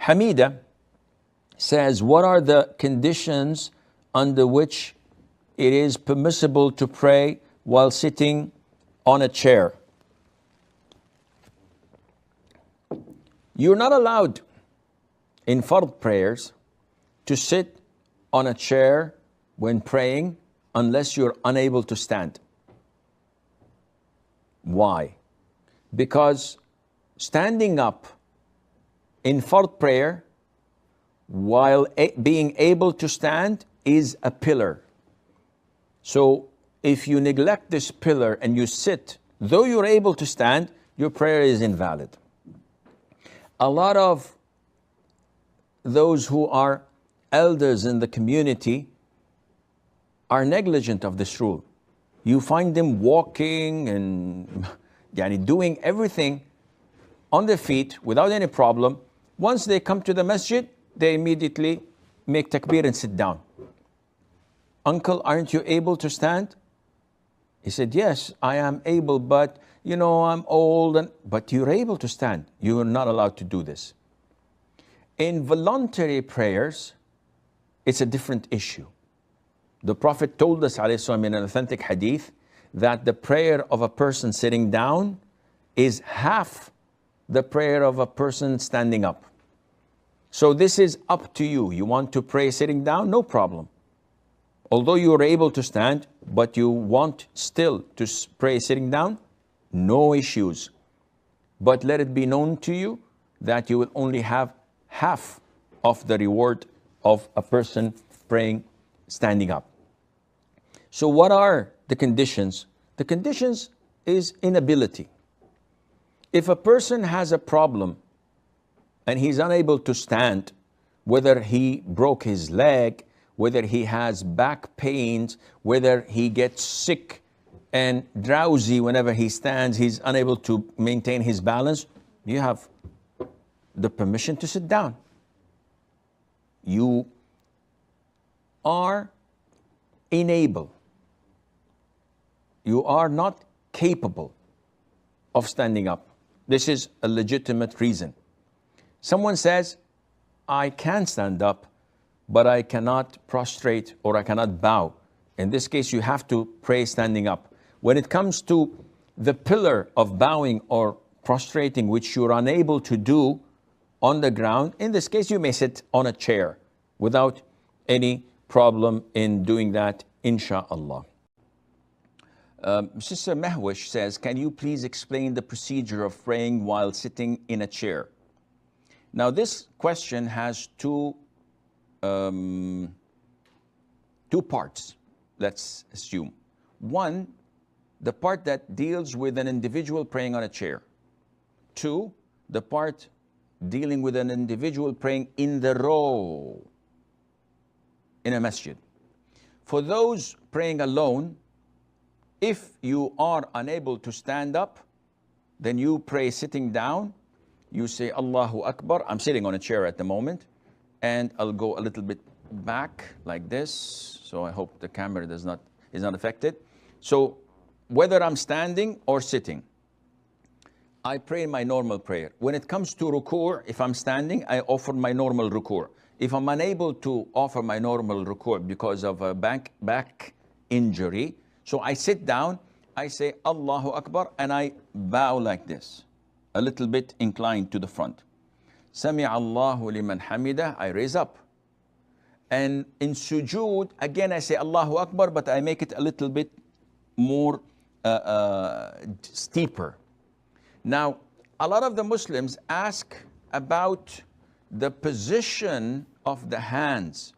Hamida says, what are the conditions under which it is permissible to pray while sitting on a chair? You're not allowed in fard prayers to sit on a chair when praying unless you're unable to stand. Why? Because standing up in fard prayer while being able to stand is a pillar. So if you neglect this pillar and you sit, though you're able to stand, your prayer is invalid. A lot of those who are elders in the community are negligent of this rule. You find them walking and doing everything on their feet without any problem. Once they come to the masjid, they immediately make takbir and sit down. Uncle, aren't you able to stand? He said, yes, I am able, but I'm old. But you're able to stand. You are not allowed to do this. In voluntary prayers, it's a different issue. The Prophet told us, ﷺ, in an authentic hadith, that the prayer of a person sitting down is half the prayer of a person standing up. So this is up to you. You want to pray sitting down? No problem. Although you are able to stand, but you want still to pray sitting down, no issues. But let it be known to you that you will only have half of the reward of a person praying standing up. So what are the conditions? The conditions is inability. If a person has a problem and he's unable to stand, whether he broke his leg, whether he has back pains, whether he gets sick and drowsy whenever he stands, he's unable to maintain his balance, you have the permission to sit down. You are unable. You are not capable of standing up. This is a legitimate reason. Someone says, I can stand up, but I cannot prostrate or I cannot bow. In this case, you have to pray standing up. When it comes to the pillar of bowing or prostrating, which you're unable to do on the ground, in this case, you may sit on a chair without any problem in doing that, insha'Allah. Sister Mahwish says, can you please explain the procedure of praying while sitting in a chair? Now, this question has two parts, let's assume. One, the part that deals with an individual praying on a chair. Two, the part dealing with an individual praying in the row in a masjid. For those praying alone, if you are unable to stand up, then you pray sitting down. You say, Allahu Akbar. I'm sitting on a chair at the moment, and I'll go a little bit back like this. So I hope the camera is not affected. So whether I'm standing or sitting, I pray my normal prayer. When it comes to rukū, if I'm standing, I offer my normal rukū. If I'm unable to offer my normal rukū because of a back injury, so I sit down, I say Allahu Akbar, and I bow like this, a little bit inclined to the front. Sami Allahu liman hamidah, I raise up. And in sujood, again I say Allahu Akbar, but I make it a little bit more steeper. Now, a lot of the Muslims ask about the position of the hands,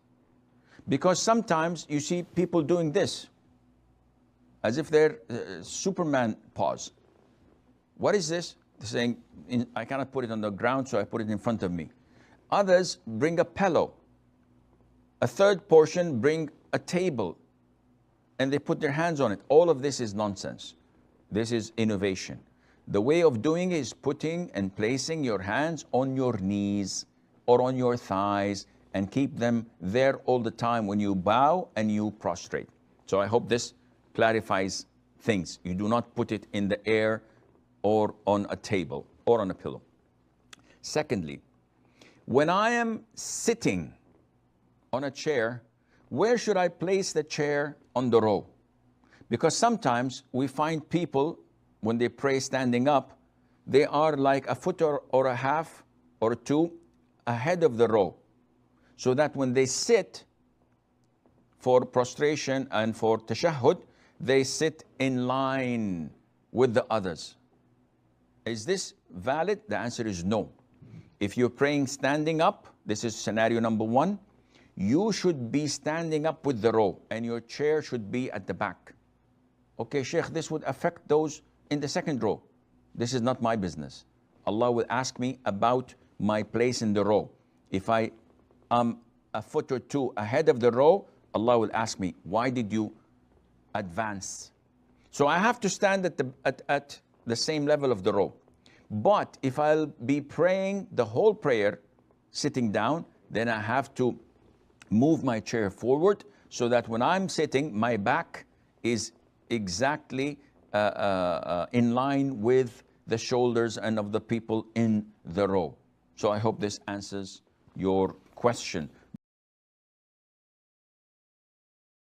because sometimes you see people doing this, as if they're Superman pose. What is this? They're saying, I cannot put it on the ground, so I put it in front of me. Others bring a pillow. A third portion bring a table, and they put their hands on it. All of this is nonsense. This is innovation. The way of doing is putting and placing your hands on your knees or on your thighs and keep them there all the time when you bow and you prostrate. So I hope this clarifies things. You do not put it in the air or on a table or on a pillow. Secondly, When I am sitting on a chair, where should I place the chair on the row? Because sometimes we find people, when they pray standing up, they are like a foot or a half or two ahead of the row. So that when they sit for prostration and for tashahhud, they sit in line with the others. Is this valid? The answer is no. If you're praying standing up, this is scenario number one, you should be standing up with the row and your chair should be at the back. Okay, Sheikh, this would affect those in the second row. This is not my business. Allah will ask me about my place in the row. If I am a foot or two ahead of the row, Allah will ask me, why did you advance? So I have to stand at the same level of the row. But if I'll be praying the whole prayer sitting down, then I have to move my chair forward so that when I'm sitting, my back is exactly in line with the shoulders and of the people in the row. So I hope this answers your question.